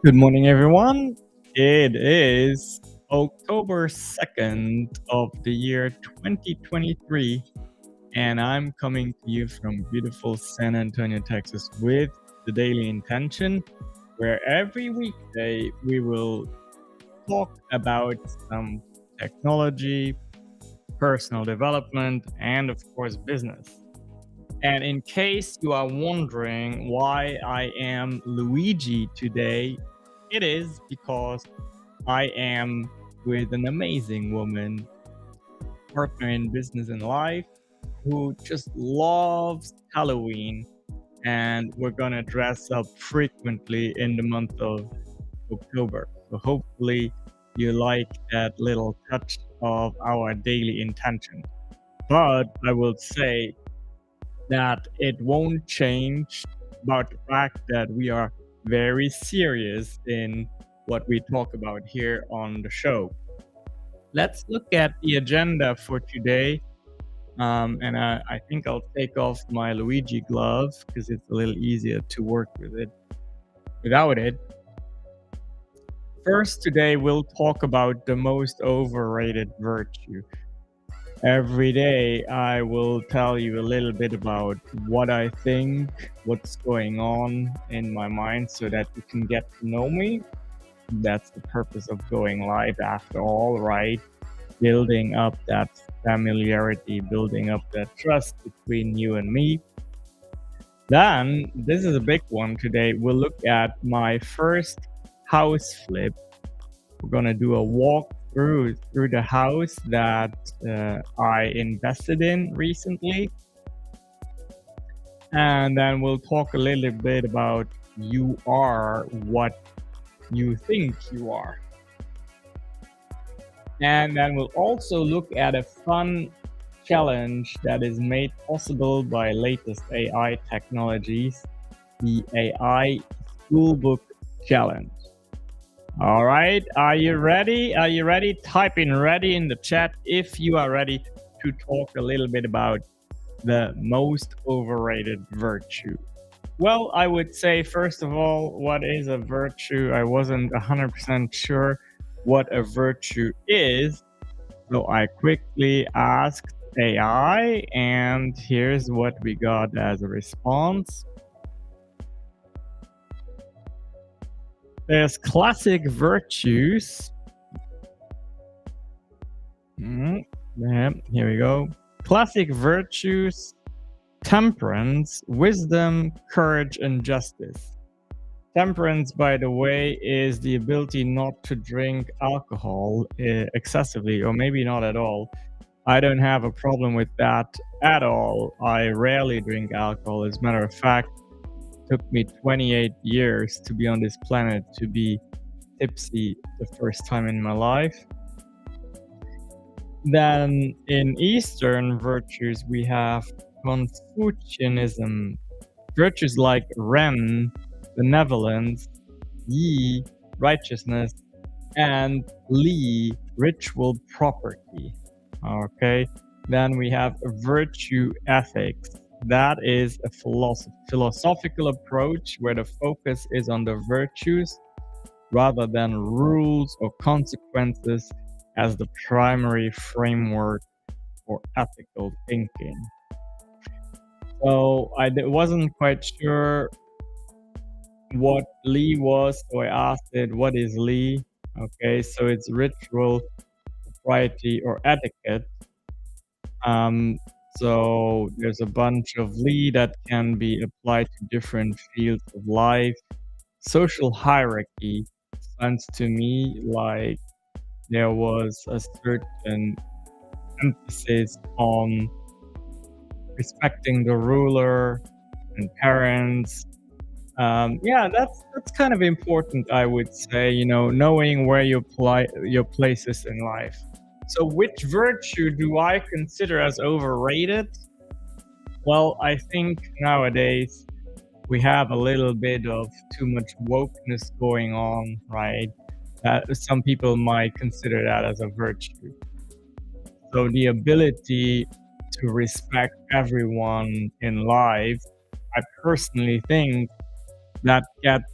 Good morning, everyone. It is October 2nd of the year 2023, and I'm coming to you from beautiful San Antonio, Texas, with the Daily Intention, where every weekday we will talk about some technology, personal development, and of course, business. And in case you are wondering why I am Luigi today, it is because I am with an amazing woman, partner in business and life, who just loves Halloween. And we're gonna dress up frequently in the month of October. So hopefully you like that little touch of our daily intention. But I will say that it won't change about the fact that we are very serious in what we talk about here on the show. Let's look at the agenda for today. And I think I'll take off my Luigi glove because it's a little easier to work with it without it. First, today we'll talk about the most overrated virtue. Every day, I will tell you a little bit about what I think, what's going on in my mind, so that you can get to know me. That's the purpose of going live, after all, right? Building up that familiarity, building up that trust between you and me. Then, this is a big one today. We'll look at my first house flip. We're gonna do a walk through the house that I invested in recently, and then we'll talk a little bit about you are what you think you are, and then we'll also look at a fun challenge that is made possible by latest AI technologies, the AI Schoolbook Challenge. All right, are you ready? Are you ready? Type in ready in the chat if you are ready to talk a little bit about the most overrated virtue. Well, I would say, first of all, what is a virtue? I wasn't 100% sure what a virtue is. So I quickly asked AI, and here's what we got as a response. There's classic virtues. Yeah, here we go. Classic virtues: temperance, wisdom, courage, and justice. Temperance, by the way, is the ability not to drink alcohol excessively, or maybe not at all. I don't have a problem with that at all. I rarely drink alcohol. As a matter of fact, it took me 28 years to be on this planet to be tipsy the first time in my life. Then in Eastern virtues, we have Confucianism. Virtues like Ren, benevolence, Yi, righteousness, and Li, ritual property. Okay. Then we have virtue ethics. That is a philosophical approach where the focus is on the virtues rather than rules or consequences as the primary framework for ethical thinking. So I wasn't quite sure what Li was, so I asked it, what is Li? Okay, so it's ritual, propriety, or etiquette. So there's a bunch of Li that can be applied to different fields of life. Social hierarchy sounds to me like there was a certain emphasis on respecting the ruler and parents. Yeah, that's kind of important, I would say. Knowing where your place is in life. So, which virtue do I consider as overrated? Well, I think nowadays we have a little bit of too much wokeness going on, right? Some people might consider that as a virtue. So the ability to respect everyone in life, I personally think that gets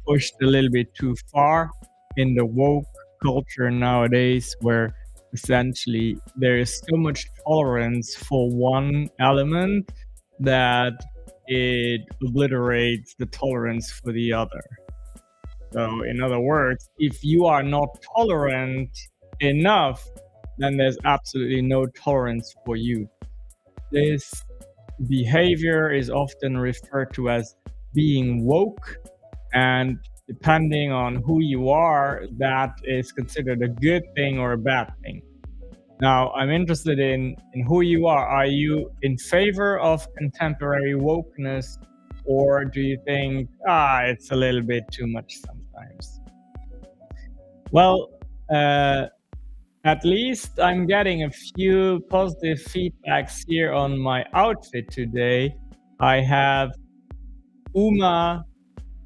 pushed a little bit too far in the woke culture nowadays, where essentially there is so much tolerance for one element that it obliterates the tolerance for the other. So, in other words, if you are not tolerant enough, then there's absolutely no tolerance for you. This behavior is often referred to as being woke, and depending on who you are, that is considered a good thing or a bad thing. Now, I'm interested in who you are. Are you in favor of contemporary wokeness, or do you think, it's a little bit too much sometimes? Well, at least I'm getting a few positive feedbacks here on my outfit today. I have Uma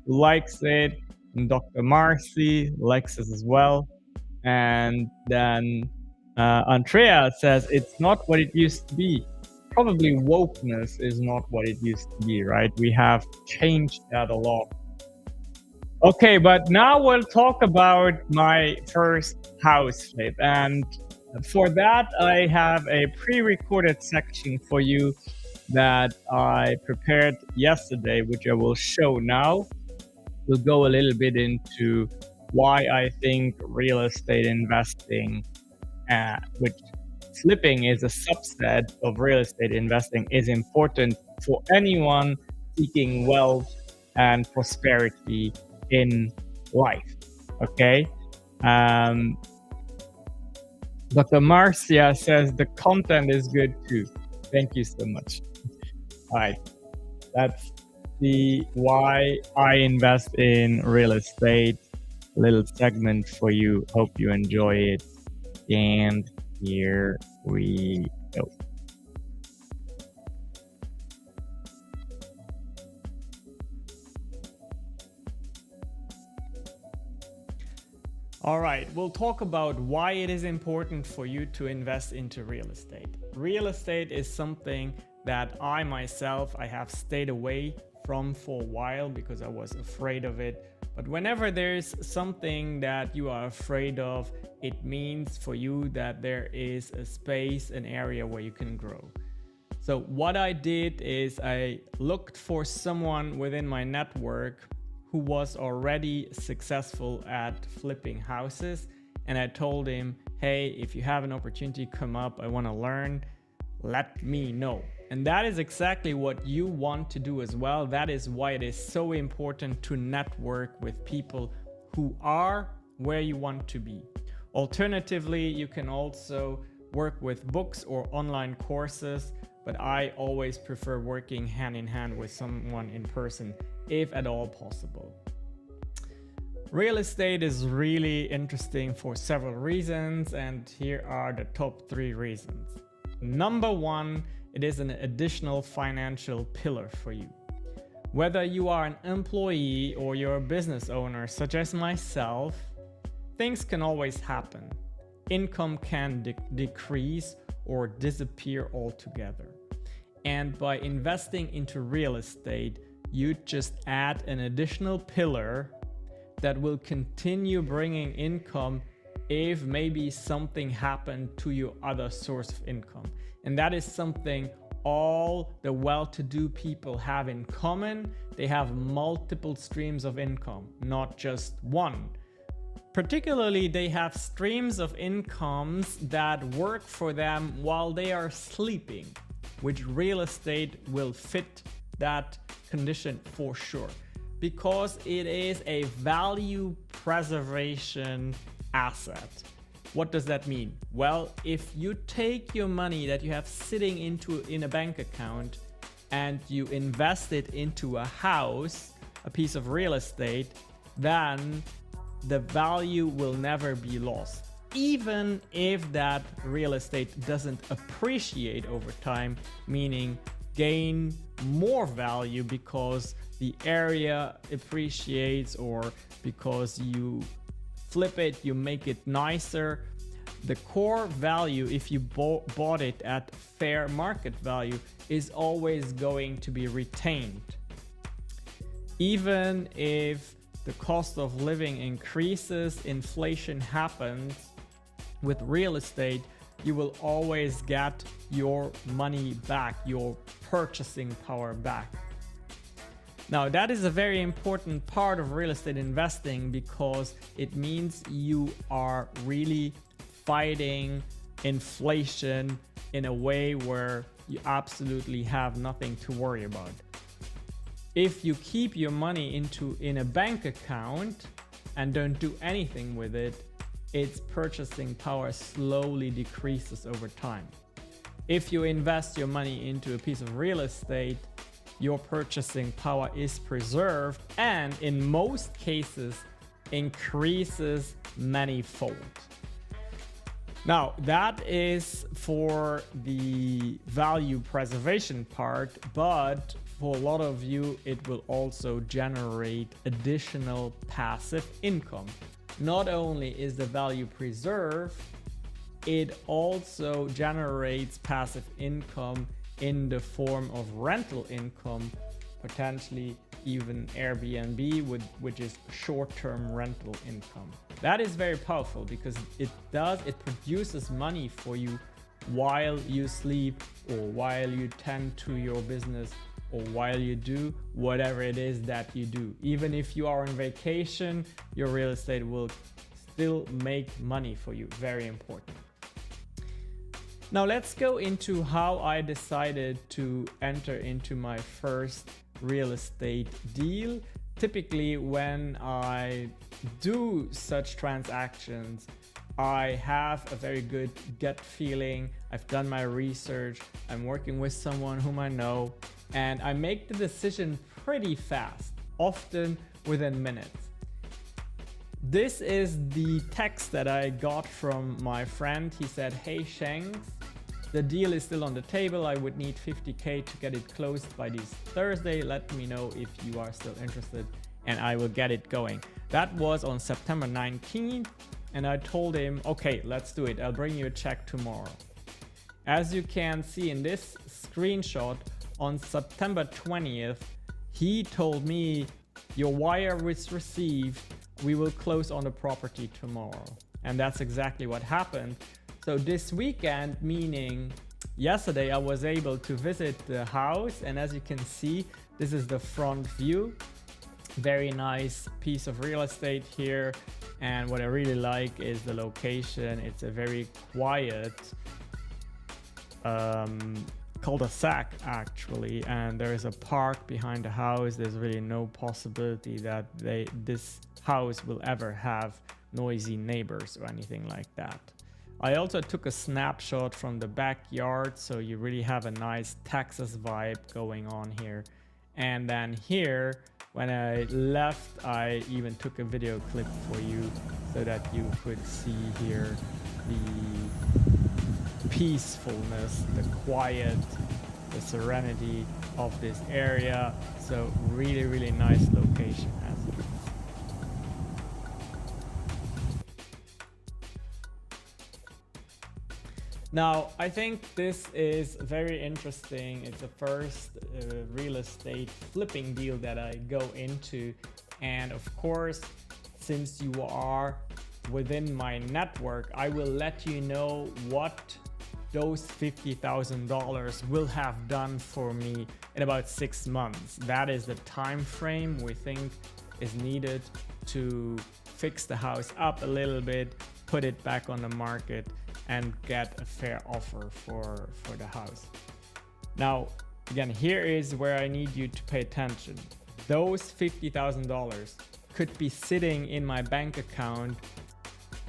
who likes it, and Dr. Marcy likes it as well. And then Andrea says it's not what it used to be. Probably wokeness is not what it used to be, right? We have changed that a lot. Okay, but now we'll talk about my first house flip. And for that, I have a pre-recorded section for you that I prepared yesterday, which I will show now. We'll go a little bit into why I think real estate investing, which flipping is a subset of real estate investing, is important for anyone seeking wealth and prosperity in life. Okay. Dr. Marcia says the content is good too. Thank you so much. All right. That's the why I invest in real estate little segment for you. Hope you enjoy it. And here we go. All right, we'll talk about why it is important for you to invest into real estate. Real estate is something that I myself have stayed away from for a while because I was afraid of it. But whenever there's something that you are afraid of, it means for you that there is a space, an area where you can grow. So what I did is I looked for someone within my network who was already successful at flipping houses. And I told him, hey, if you have an opportunity come up, I want to learn, let me know. And that is exactly what you want to do as well. That is why it is so important to network with people who are where you want to be. Alternatively, you can also work with books or online courses, but I always prefer working hand in hand with someone in person, if at all possible. Real estate is really interesting for several reasons, and here are the top 3 reasons. Number 1, it is an additional financial pillar for you. Whether you are an employee or you're a business owner, such as myself, things can always happen. Income can decrease or disappear altogether. And by investing into real estate, you just add an additional pillar that will continue bringing income if maybe something happened to your other source of income. And that is something all the well-to-do people have in common. They have multiple streams of income, not just one. Particularly, they have streams of incomes that work for them while they are sleeping, which real estate will fit that condition for sure, because it is a value preservation asset. What does that mean? Well, if you take your money that you have sitting in a bank account and you invest it into a house, a piece of real estate, then the value will never be lost. Even if that real estate doesn't appreciate over time, meaning gain more value because the area appreciates or because you flip it, you make it nicer. The core value, if you bought it at fair market value, is always going to be retained. Even if the cost of living increases, inflation happens, with real estate, you will always get your money back, your purchasing power back. Now, that is a very important part of real estate investing because it means you are really fighting inflation in a way where you absolutely have nothing to worry about. If you keep your money in a bank account and don't do anything with it, its purchasing power slowly decreases over time. If you invest your money into a piece of real estate, your purchasing power is preserved and in most cases increases manyfold. Now, that is for the value preservation part, but for a lot of you, it will also generate additional passive income. Not only is the value preserved, it also generates passive income in the form of rental income, potentially even Airbnb, which is short-term rental income. That is very powerful because it produces money for you while you sleep or while you tend to your business or while you do whatever it is that you do. Even if you are on vacation, your real estate will still make money for you. Very important. Now let's go into how I decided to enter into my first real estate deal. Typically, when I do such transactions, I have a very good gut feeling. I've done my research. I'm working with someone whom I know, and I make the decision pretty fast, often within minutes. This is the text that I got from my friend. He said, "Hey Shanks, the deal is still on the table. I would need 50K to get it closed by this Thursday. Let me know if you are still interested and I will get it going." That was on September 19th. And I told him, okay, let's do it. I'll bring you a check tomorrow. As you can see in this screenshot, on September 20th, he told me, your wire was received. We will close on the property tomorrow. And that's exactly what happened. So this weekend, meaning yesterday, I was able to visit the house. And as you can see, this is the front view. Very nice piece of real estate here. And what I really like is the location. It's a very quiet cul-de-sac actually, and there is a park behind the house. There's really no possibility that this house will ever have noisy neighbors or anything like that. I also took a snapshot from the backyard, so you really have a nice Texas vibe going on here. And then here, when I left, I even took a video clip for you so that you could see here the peacefulness, the quiet, the serenity of this area. So really, really nice location as you can see. Now, I think this is very interesting. It's the first real estate flipping deal that I go into. And of course, since you are within my network, I will let you know what those $50,000 will have done for me in about 6 months. That is the time frame we think is needed to fix the house up a little bit, put it back on the market, and get a fair offer for the house. Now, again, here is where I need you to pay attention. Those $50,000 could be sitting in my bank account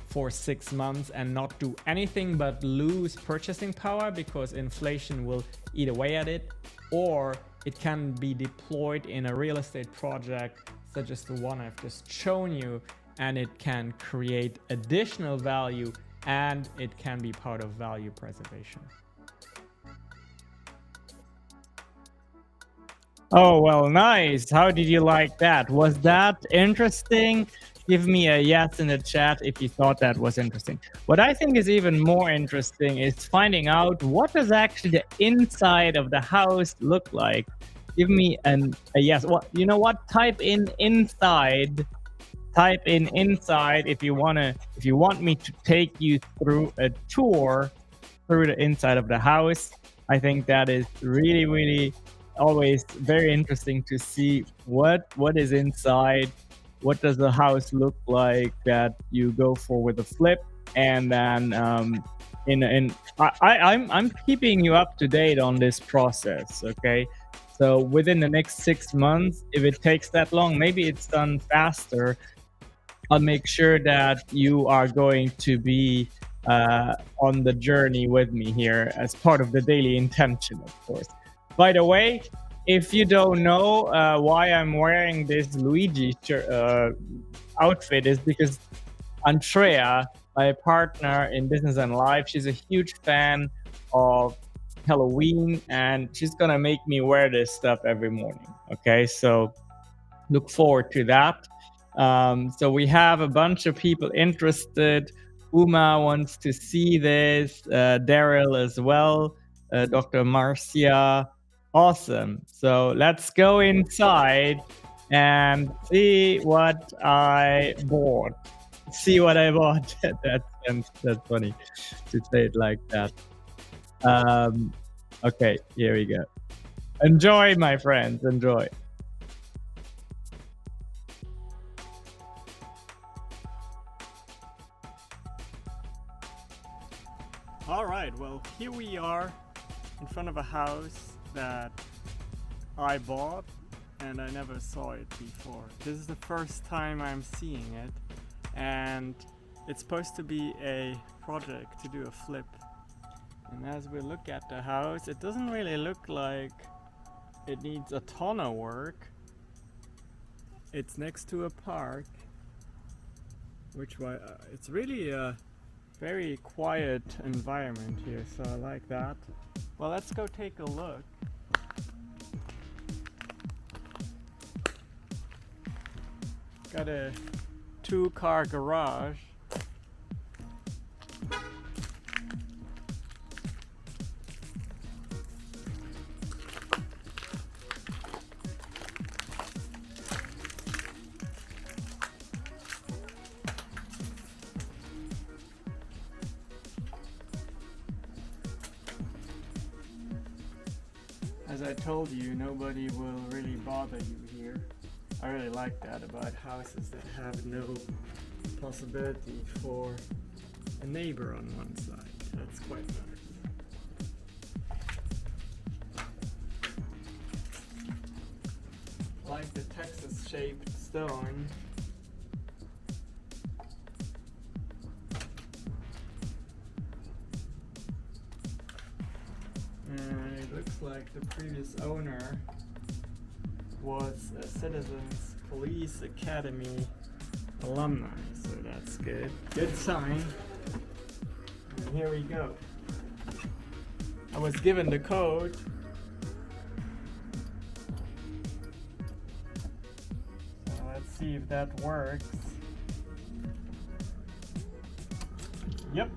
for 6 months and not do anything but lose purchasing power because inflation will eat away at it, or it can be deployed in a real estate project such as the one I've just shown you, and it can create additional value, and it can be part of value preservation. Oh, well, nice. How did you like that? Was that interesting? Give me a yes in the chat if you thought that was interesting. What I think is even more interesting is finding out what does actually the inside of the house look like. Give me a yes. What, you know what? Type in inside type in inside if you want me to take you through a tour through the inside of the house. I think that is really always very interesting to see what is inside. What does the house look like that you go for with a flip, and then I'm keeping you up to date on this process. Okay, so within the next 6 months, if it takes that long, maybe it's done faster. I'll make sure that you are going to be on the journey with me here as part of the daily intention, of course. By the way, if you don't know why I'm wearing this Luigi outfit, is because Andrea, my partner in business and life, she's a huge fan of Halloween, and she's gonna make me wear this stuff every morning. Okay, so look forward to that. So we have a bunch of people interested. Uma wants to see this, Daryl as well, Dr. Marcia. Awesome. So let's go inside and see what I bought. See what I bought. That's funny to say it like that. Okay, here we go. Enjoy, my friends. Enjoy. All right, well, here we are in front of a house that I bought and I never saw it before. This is the first time I'm seeing it, and it's supposed to be a project to do a flip. And as we look at the house, it doesn't really look like it needs a ton of work. It's next to a park, which it's really a very quiet environment here, so I like that. Well, let's go take a look. Got a 2-car garage. As I told you, nobody will really bother you here. I really like that about houses that have no possibility for a neighbor on one side. That's quite nice. Like the Texas-shaped stone. And it looks like the previous owner was a Citizens Police Academy alumni, so that's good. Good sign. And here we go. I was given the code. So let's see if that works. Yep.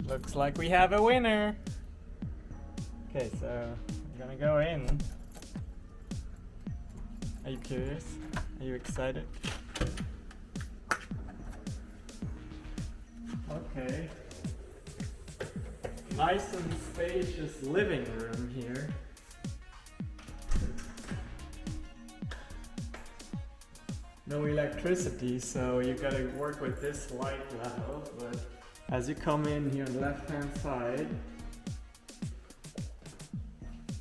Looks like we have a winner. Okay, so I'm gonna go in. Are you curious? Are you excited? Okay. Nice and spacious living room here. No electricity, so you gotta work with this light level, but as you come in here on the left hand side,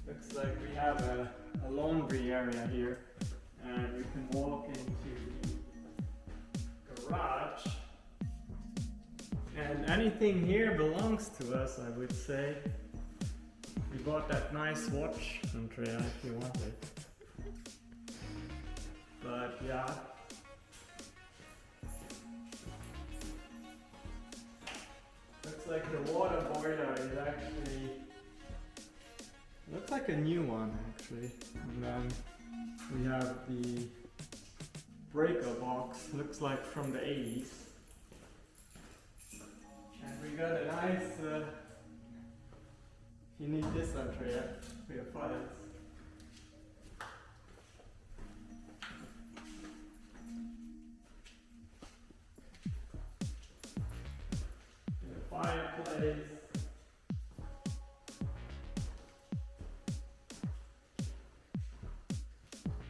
looks like we have a laundry area here. And you can walk into the garage, and anything here belongs to us, I would say. We bought that nice watch, Andrea, if you want it. But yeah. Looks like the water boiler is actually, looks like a new one actually. And then we have the breaker box, looks like from the 80s. And we got a nice, you need this, Andrea, for your files. fireplace,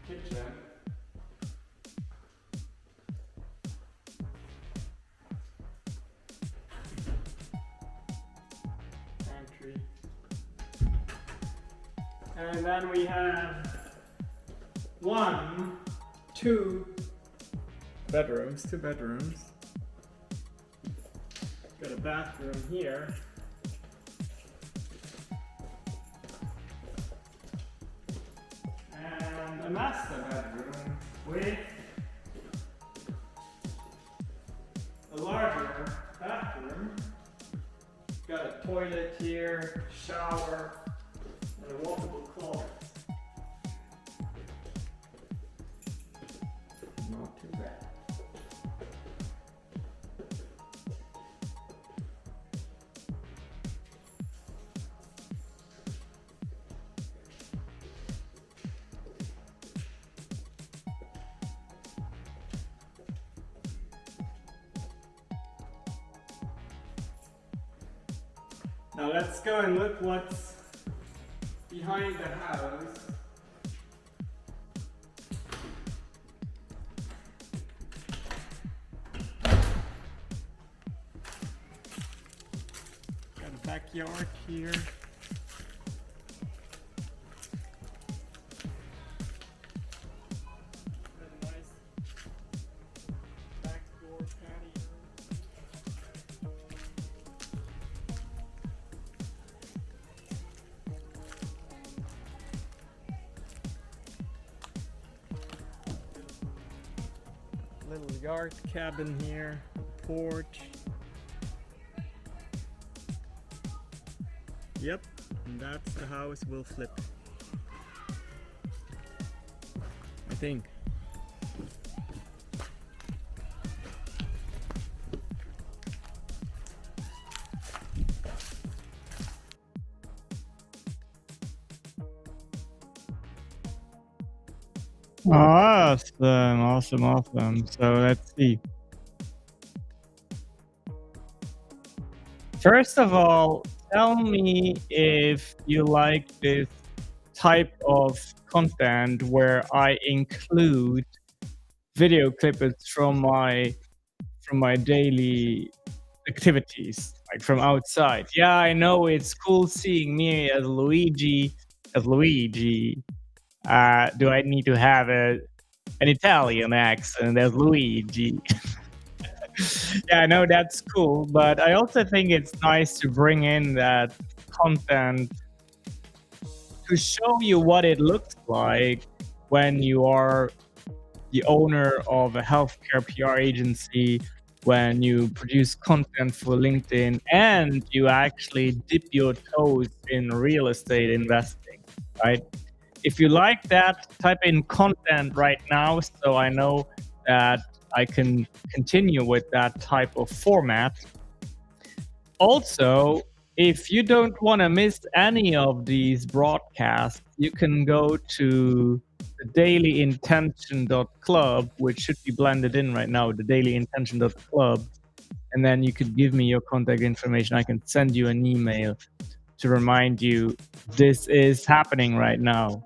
kitchen, pantry, and then we have two bedrooms. Got a bathroom here. And a master bedroom with a larger bathroom. Got a toilet here, shower, and a walkable closet. Not too bad. Now let's go and look what's behind the house. Got a backyard here. Got a nice back door patio. Little yard cabin here, porch. Yep, and that's the house we'll flip. I think. Awesome. So let's see. First of all, tell me if you like this type of content where I include video clips from my daily activities, like from outside. Yeah, I know it's cool seeing me as Luigi. Do I need to have an Italian accent as Luigi? Yeah, I know that's cool, but I also think it's nice to bring in that content to show you what it looks like when you are the owner of a healthcare PR agency, when you produce content for LinkedIn, and you actually dip your toes in real estate investing, right? If you like that, type in content right now so I know that I can continue with that type of format. Also, if you don't want to miss any of these broadcasts, you can go to the dailyintention.club, which should be blended in right now, the dailyintention.club, and then you could give me your contact information. I can send you an email to remind you this is happening right now.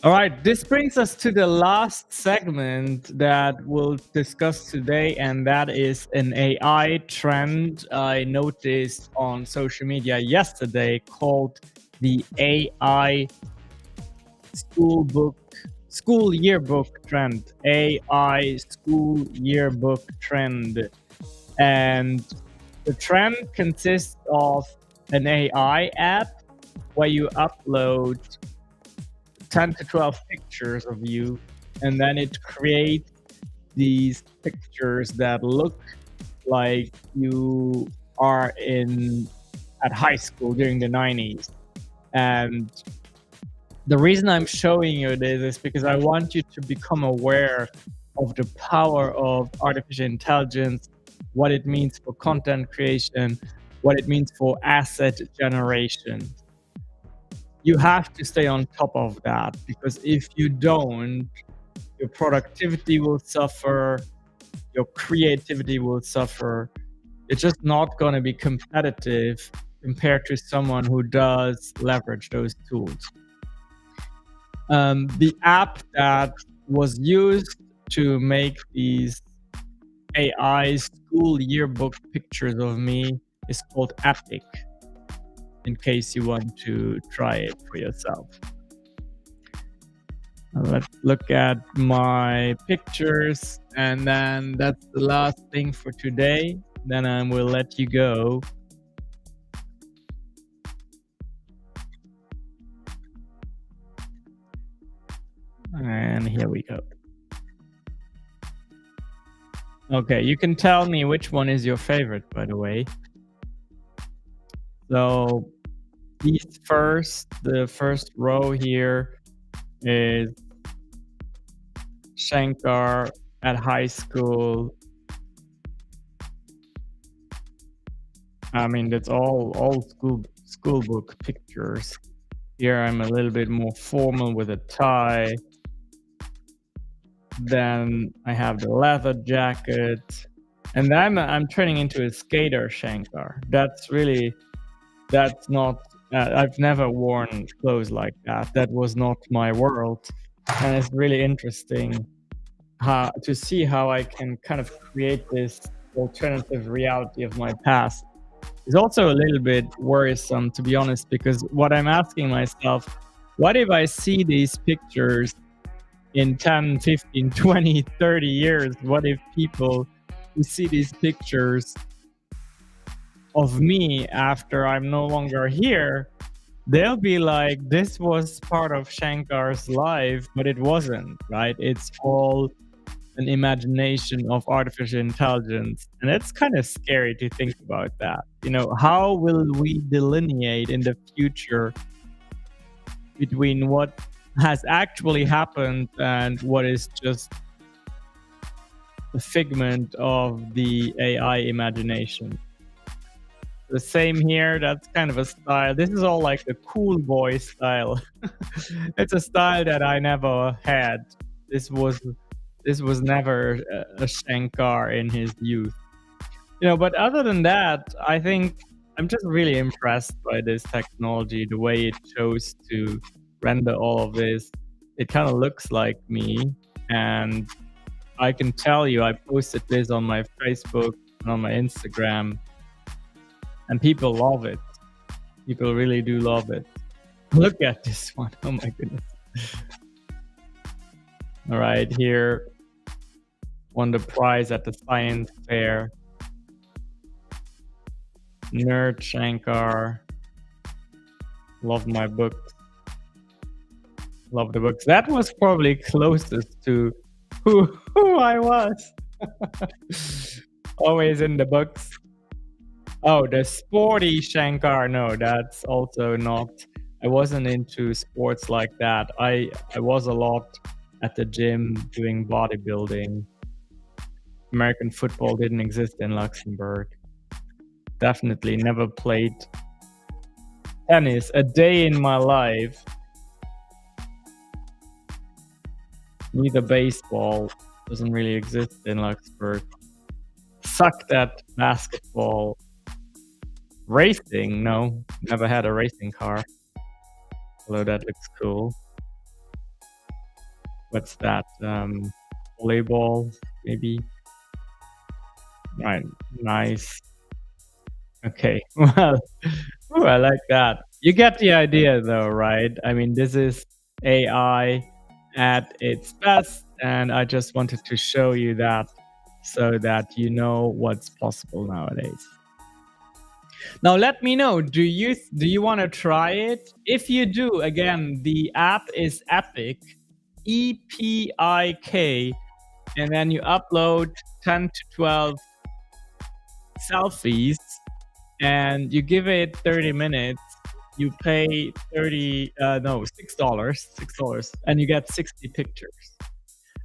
All right, this brings us to the last segment that we'll discuss today, and that is an AI trend I noticed on social media yesterday called the AI school yearbook trend. AI school yearbook trend. And the trend consists of an AI app where you upload 10 to 12 pictures of you, and then it creates these pictures that look like you are at high school during the 90s. And the reason I'm showing you this is because I want you to become aware of the power of artificial intelligence, what it means for content creation, what it means for asset generation. You have to stay on top of that, because if you don't, your productivity will suffer, your creativity will suffer. It's just not going to be competitive compared to someone who does leverage those tools. The app that was used to make these AI school yearbook pictures of me is called Epic, in case you want to try it for yourself. Let's look at my pictures, and then that's the last thing for today. Then I will let you go. And here we go. Okay, you can tell me which one is your favorite, by the way. So the first row here is Shankar at high school. I mean, that's all school book pictures. Here I'm a little bit more formal with a tie. Then I have the leather jacket, and then I'm turning into a skater Shankar. That's not. I've never worn clothes like that. That was not my world, and it's really interesting to see how I can kind of create this alternative reality of my past. It's also a little bit worrisome, to be honest, because what I'm asking myself, what if I see these pictures in 10, 15, 20, 30 years? What if people who see these pictures of me after I'm no longer here, they'll be like, this was part of Shankar's life, but it wasn't, right? It's all an imagination of artificial intelligence. And it's kind of scary to think about that. How will we delineate in the future between what has actually happened and what is just a figment of the AI imagination? The same here. That's kind of a style. This is all like the cool boy style. It's a style that I never had. This was never a Shankar in his youth. But other than that, I think I'm just really impressed by this technology, the way it chose to render all of this. It kind of looks like me, and I can tell you, I posted this on my Facebook and on my Instagram, and people love it. People really do love it. Look at this one. Oh my goodness. All right, here, won the prize at the science fair. Nerd Shankar. Love my books. Love the books. That was probably closest to who I was. Always in the books. Oh, the sporty Shankar. No, that's also not. I wasn't into sports like that. I was a lot at the gym doing bodybuilding. American football didn't exist in Luxembourg. Definitely never played tennis a day in my life. Neither baseball, doesn't really exist in Luxembourg. Sucked at basketball. Racing, no, never had a racing car. Although that looks cool. What's that? Volleyball, maybe? Right, nice. Okay, well, ooh, I like that. You get the idea though, right? I mean, this is AI at its best, and I just wanted to show you that so that you know what's possible nowadays. Now let me know, do you want to try it? If you do, again, the app is Epic, EPIK, and then you upload 10 to 12 selfies and you give it 30 minutes. You pay $6, and you get 60 pictures.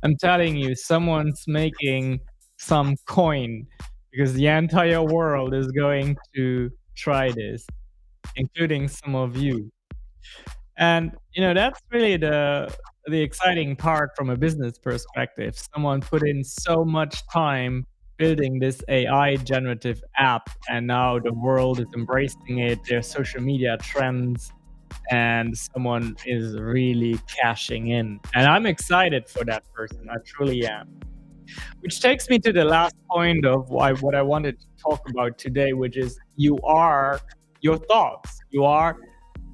I'm telling you, someone's making some coin because the entire world is going to try this, including some of you. And that's really the the exciting part from a business perspective. Someone put in so much time building this AI generative app, and now the world is embracing it. There's social media trends, and someone is really cashing in. And I'm excited for that person. I truly am. Which takes me to the last point of what I wanted to talk about today, which is you are your thoughts. You are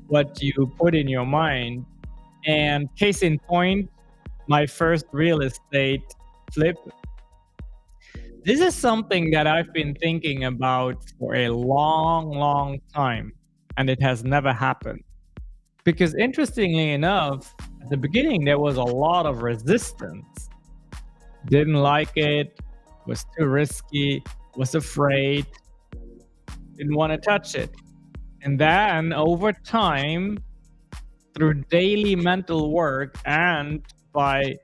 what you put in your mind. And case in point, my first real estate flip. This is something that I've been thinking about for a long, long time, and it has never happened. Because interestingly enough, at the beginning, there was a lot of resistance. Didn't like it, was too risky, was afraid, didn't want to touch it. And then over time, through daily mental work and by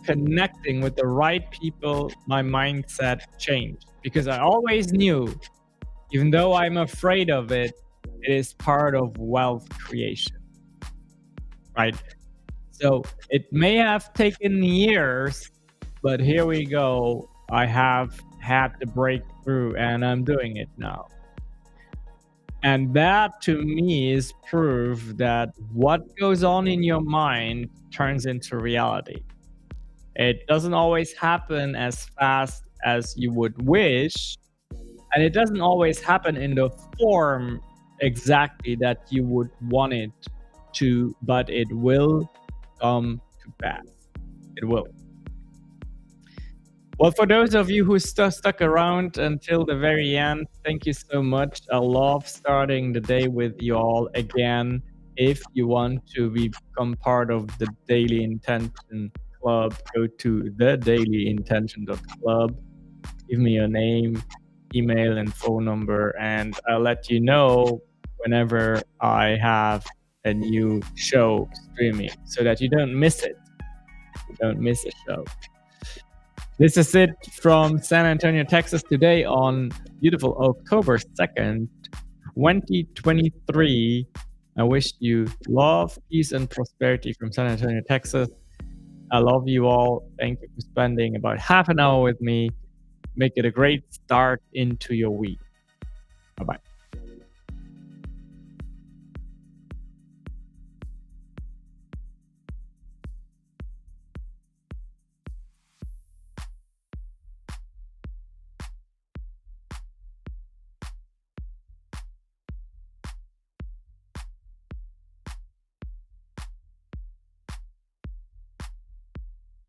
connecting with the right people, my mindset changed. Because I always knew, even though I'm afraid of it, it is part of wealth creation, right? So it may have taken years, but here we go. I have had the breakthrough and I'm doing it now. And that to me is proof that what goes on in your mind turns into reality. It doesn't always happen as fast as you would wish, and it doesn't always happen in the form exactly that you would want it to, but it will come to pass. It will. Well, for those of you who stuck around until the very end, thank you so much. I love starting the day with you all again. If you want to become part of the Daily Intention Club, go to thedailyintention.club. Give me your name, email, and phone number, and I'll let you know whenever I have a new show streaming so that you don't miss it. You don't miss a show. This is it from San Antonio, Texas today on beautiful October 2nd, 2023. I wish you love, peace, and prosperity from San Antonio, Texas. I love you all. Thank you for spending about half an hour with me. Make it a great start into your week. Bye-bye.